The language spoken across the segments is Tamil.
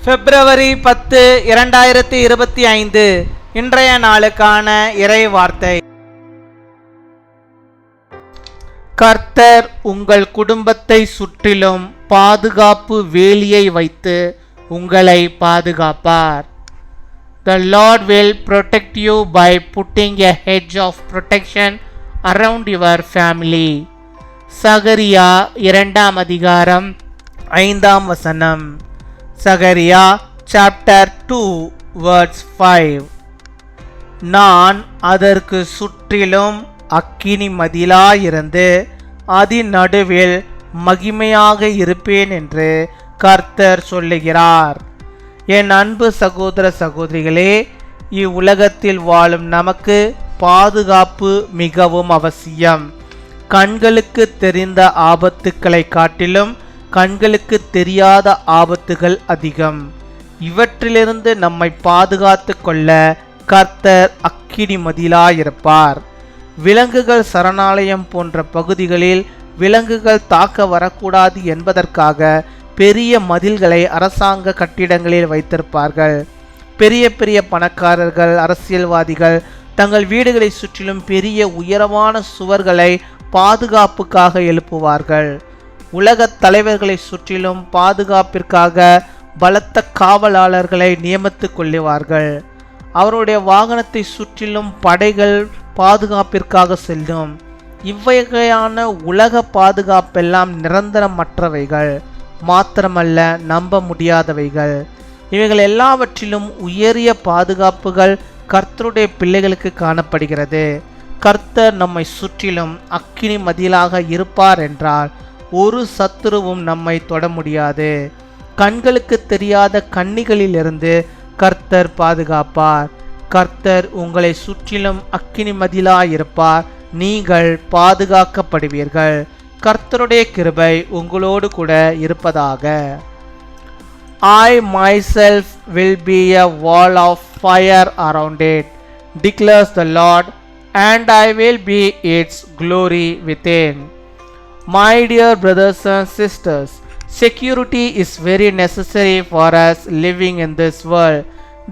பிப்ரவரி 10, 2025 இன்றைய நாளுக்கான இறை வார்த்தை. கர்த்தர் உங்கள் குடும்பத்தை சுற்றிலும் பாதுகாப்பு வேலியை வைத்து உங்களை பாதுகாப்பார். The Lord will protect you by putting a hedge of protection around your family. சகரியா 2 அதிகாரம் 5 வசனம். சகரியா chapter 2 verse 5. நான் அதற்கு சுற்றிலும் அக்கினி மதிலாயிருந்து அதன் நடுவில் மகிமையாக இருப்பேன் என்று கர்த்தர் சொல்லுகிறார். என் அன்பு சகோதர சகோதரிகளே, இவ்வுலகத்தில் வாழும் நமக்கு பாதுகாப்பு மிகவும் அவசியம். கண்களுக்கு தெரிந்த ஆபத்துக்களை காட்டிலும் கண்களுக்கு தெரியாத ஆபத்துகள் அதிகம். இவற்றிலிருந்து நம்மை பாதுகாத்து கொள்ள கர்த்தர் அக்கினி மதிலாயிருப்பார். விலங்குகள் சரணாலயம் போன்ற பகுதிகளில் விலங்குகள் தாக்க வரக்கூடாது என்பதற்காக பெரிய மதில்களை அரசாங்க கட்டிடங்களில் வைத்திருப்பார்கள். பெரிய பெரிய பணக்காரர்கள், அரசியல்வாதிகள் தங்கள் வீடுகளை சுற்றிலும் பெரிய உயரமான சுவர்களை பாதுகாப்புக்காக எழுப்புவார்கள். உலகத் தலைவர்களை சுற்றிலும் பாதுகாப்பிற்காக பலத்த காவலாளர்களை நியமித்துக் கொள்ளுவார்கள். அவருடைய வாகனத்தை சுற்றிலும் படைகள் பாதுகாப்பிற்காக செல்லும். இவ்வகையான உலக பாதுகாப்பெல்லாம் நிரந்தரமற்றவைகள், மாத்திரமல்ல நம்ப முடியாதவைகள். இவைகள் எல்லாவற்றிலும் உயரிய பாதுகாப்புகள் கர்த்தருடைய பிள்ளைகளுக்கு காணப்படுகிறது. கர்த்தர் நம்மை சுற்றிலும் அக்கினி மதிலாக இருப்பார் என்றால் ஒரு சத்துருவும் நம்மை தொட முடியாது. கண்களுக்கு தெரியாத கண்ணிகளிலிருந்து கர்த்தர் பாதுகாப்பார். கர்த்தர் உங்களை சுற்றிலும் அக்கினி மதிலாயிருப்பார். நீங்கள் பாதுகாக்கப்படுவீர்கள். கர்த்தருடைய கிருபை உங்களோடு கூட இருப்பதாக. I myself will be a wall of fire around it, declares the Lord, and I will be its glory within. My dear brothers and sisters, security is very necessary for us living in this world.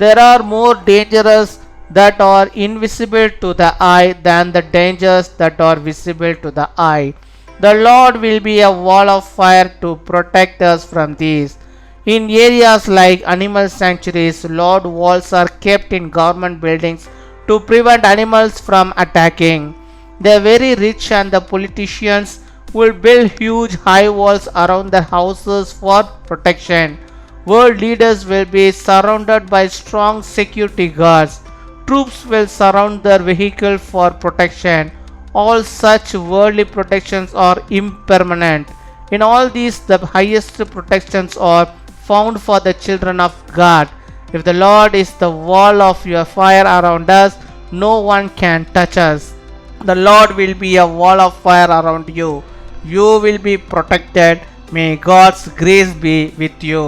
There are more dangers that are invisible to the eye than the dangers that are visible to the eye. The Lord will be a wall of fire to protect us from these. In areas like animal sanctuaries, Lord walls are kept in government buildings to prevent animals from attacking. The very rich and the politicians will build huge high walls around their houses for protection. World leaders will be surrounded by strong security guards. Troops will surround their vehicle for protection. All such worldly protections are impermanent. In all these, the highest protections are found for the children of God. If the Lord is the wall of your fire around us, no one can touch us. The Lord will be a wall of fire around you. You will be protected. May God's grace be with you.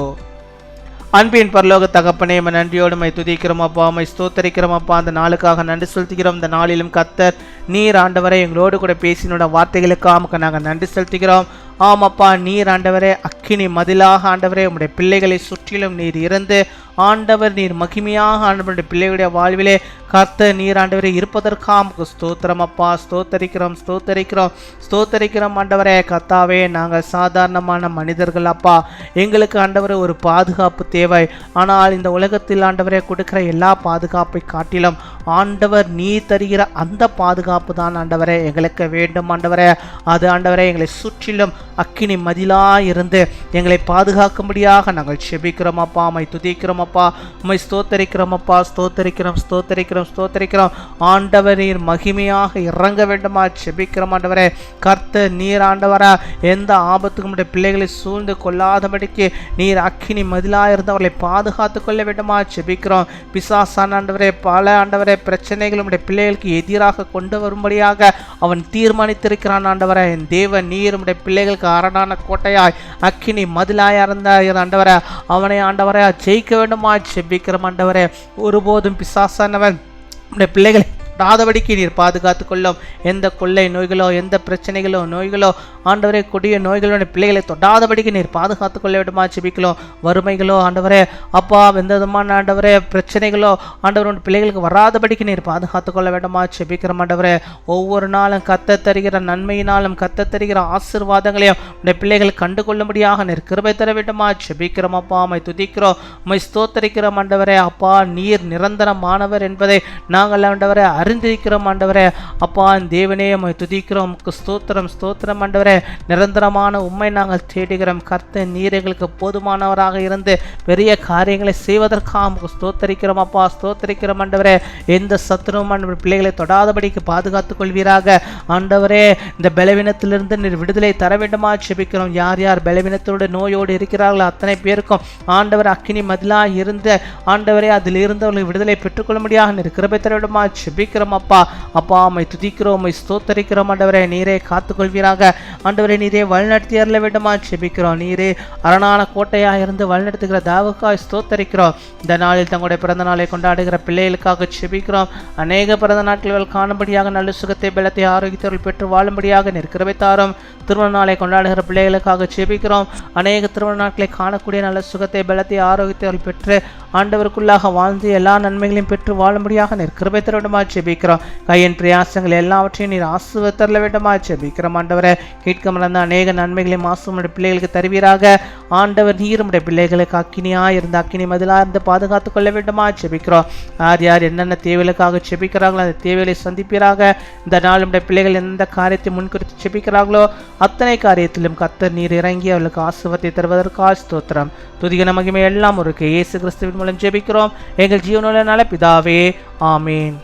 அன்பின் பரலோக தகப்பனே, நன்றியோடு மை துதிக்கிறோம் அப்பா, மை ஸ்தோத்தரிக்கிறோம் அப்பா. அந்த நாளுக்காக நன்றி செலுத்துகிறோம். இந்த நாளிலும் கர்த்தர் நீர் ஆண்டவரை எங்களோடு கூட பேசினோட வார்த்தைகளுக்காக நாங்கள் நன்றி செலுத்துகிறோம். ஆமாப்பா, நீர் ஆண்டவரே அக்கினி மதிலாக ஆண்டவரே உம்முடைய பிள்ளைகளை சுற்றிலும் நீர் இருந்து ஆண்டவர் நீர் மகிமையாக ஆண்டவருடைய பிள்ளைகளுடைய வாழ்விலே கர்த்தர் நீர் ஆண்டவரே இருப்பதற்காக ஸ்தோத்திரம் அப்பா. ஸ்தோத்தரிக்கிறோம் ஸ்தோத்தரிக்கிறோம் ஸ்தோத்தரிக்கிறோம் ஆண்டவரே. கர்த்தாவே, நாங்கள் சாதாரணமான மனிதர்கள் அப்பா. எங்களுக்கு ஆண்டவரே ஒரு பாதுகாப்பு தேவை. ஆனால் இந்த உலகத்தில் ஆண்டவரே கொடுக்கிற எல்லா பாதுகாப்பை காட்டிலும் ஆண்டவர் நீர் தருகிற அந்த பாதுகாப்பு தான் ஆண்டவரே எங்களுக்கு வேண்டும் ஆண்டவரே. அது ஆண்டவரே எங்களை சுற்றிலும் அக்கினி மதிலாக இருந்து எங்களை பாதுகாக்கும்படியாக நாங்கள் செபிக்கிறோம் அப்பா. மை துதிக்கிறோம் அப்பா, உம்மை ஸ்தோத்தரிக்கிறோம் அப்பா. ஸ்தோத்தரிக்கிறோம் ஸ்தோத்தரிக்கிறோம் ஸ்தோத்தரிக்கிறோம் ஆண்டவர் நீர் மகிமையாக இறங்க வேண்டுமா செபிக்கிறோம் ஆண்டவரே. கர்த்தர் நீர் ஆண்டவரா எந்த ஆபத்துக்கும் நம்முடைய பிள்ளைகளை சூழ்ந்து கொள்ளாதபடிக்கு நீர் அக்கினி மதிலாக இருந்து அவர்களை பாதுகாத்து கொள்ள வேண்டுமா செபிக்கிறோம். பிசாசான ஆண்டவரே பல ஆண்டவரே பிரச்சனைகள் நம்முடைய பிள்ளைகளுக்கு எதிராக கொண்டு வரும்படியாக அவன் தீர்மானித்திருக்கிறான் ஆண்டவரே. என் தேவன் நீர் நம்முடைய பிள்ளைகளுக்கு அரணான கோட்டையாய் அக்கினி மதிலாய் இருந்த ஆண்டவரே அவனை ஆண்டவரே ஜெயிக்க வேண்டுமா செபிக்கிறோம் ஆண்டவரே. ஒருபோதும் பிசாசானவன் நம்முடைய பிள்ளைகளை தொடாதபடிக்கு நீர் பாதுகாத்து கொள்ளும். எந்த கொள்ளை நோய்களோ, எந்த பிரச்சனைகளோ, நோய்களோ, ஆண்டவரே கொடிய நோய்களோட பிள்ளைகளை தொடாதபடிக்கு நீர் பாதுகாத்து கொள்ள வேண்டுமா ஜெபிக்கிறோம். வறுமைகளோ ஆண்டவரே அப்பா, எந்த விதமான ஆண்டவரே பிரச்சனைகளோ ஆண்டவரோட பிள்ளைகளுக்கு வராதபடிக்கு நீர் பாதுகாத்து கொள்ள வேண்டுமா ஜெபிக்கிறோம். ஆண்டவரே ஒவ்வொரு நாளும் கத்த தருகிற நன்மையினாலும் கத்த தருகிற ஆசீர்வாதங்களையும் உடைய பிள்ளைகள் கண்டு கொள்ளும்படியாக நீர் கிருபை தர வேண்டுமா ஜெபிக்கிறோம். அப்பா உம்மை துதிக்கிறோம், உம்மை ஸ்தோத்தரிக்கிறோம். ஆண்டவரே அப்பா, நீர் நிரந்தரமானவர் என்பதை நாங்கள் ஆண்டவரே அறிந்திருக்கிறோம். ஆண்டவரே அப்பா தேவனே உம்மை துதிக்கிறோம், உமக்கு ஸ்தோத்திரம் ஸ்தோத்திரம். ஆண்டவரே நிரந்தரமான உம்மை நாங்கள் தேடுகிறோம். கர்த்தர் நீர் எங்களுக்கு போதுமானவராக இருந்து பெரிய காரியங்களை செய்வதற்காக உமக்கு ஸ்தோத்தரிக்கிறோம். அப்பா ஸ்தோத்தரிக்கிறோம். ஆண்டவரே எந்த சத்துருவும் ஆண்டவர் பிள்ளைகளை தொடாதபடிக்கு பாதுகாத்துக் கொள்வீராக. ஆண்டவரே இந்த பலவீனத்திலிருந்து நீர் விடுதலை தர வேண்டுமா ஜெபிக்கிறோம். யார் யார் பலவீனத்தோடு நோயோடு இருக்கிறார்களோ அத்தனை பேருக்கும் ஆண்டவர் அக்கினி மதிலாக இருந்து ஆண்டவரே அதில் இருந்தவர்கள் விடுதலை பெற்றுக்கொள்ள முடியாது நீர் கிருபை தர வேண்டுமா ஜெபிக்கிறோம். அப்பா அப்பா உம்மை துதிக்கிறோம், உம்மை ஸ்தோத்தரிக்கிறோம். ஆண்டவரே நீரே காத்துக்கொள்வீராக. ஆண்டவரே நீரே வழிநடத்தி அருள வேண்டுமா ஜெபிக்கிறோம். நீரே அரணான கோட்டையாக இருந்து வழிநடத்துகிற தாவுக்காய் ஸ்தோத்தரிக்கிறோம். இந்த நாளில் தங்களுடைய பிறந்த நாளை கொண்டாடுகிற பிள்ளைகளுக்காக ஜெபிக்கிறோம். அநேக பிறந்த நாட்கள் காணும்படியாக நல்ல சுகத்தை பலத்தை ஆரோக்கியத்தோடு பெற்று வாழும்படியாக நீர் கிருபை தாரும். திருமண நாளை கொண்டாடுகிற பிள்ளைகளுக்காக ஜெபிக்கிறோம். அநேக திருமண நாட்களை காணக்கூடிய நல்ல சுகத்தை பலத்தை ஆரோக்கியத்தை பெற்று ஆண்டவருக்குள்ளாக வாழ்ந்து எல்லா நன்மைகளையும் பெற்று வாழும்படியாக நீர் கிருபை தர வேண்டுமா ஜெபிக்கிறோம். கையின் பிரயாசங்கள் எல்லாவற்றையும் நீர் ஆசீர்வதித்தருள வேண்டுமா ஜெபிக்கிறோம். ஆண்டவரை கேட்க மறந்த அநேக நன்மைகளையும் ஆசீர்வாதம் பிள்ளைகளுக்கு தருவீராக. ஆண்டவர் நீர் உம்முடைய பிள்ளைகளுக்கு அக்கினியாக இருந்து அக்கினி மதிலாக இருந்து பாதுகாத்துக் கொள்ள வேண்டுமா ஜெபிக்கிறோம். யார் யார் என்னென்ன தேவைகளுக்காக ஜெபிக்கிறார்களோ அந்த தேவைகளை சந்திப்பீராக. இந்த நாள் உம்முடைய பிள்ளைகள் எந்த காரியத்தை முன்குறித்து ஜெபிக்கிறார்களோ அத்தனை காரியத்திலும் கர்த்தர் நீர் இறங்கி அவர்களுக்கு ஆசீர்வாதத்தை தருவதற்காக ஸ்தோத்திரம். துதிகன மகிமை எல்லாம் ஒரு இயேசு கிறிஸ்துவின் மூலம் ஜெபிக்கிறோம் எங்கள் ஜீவனுள்ள நல்ல பிதாவே, ஆமீன்.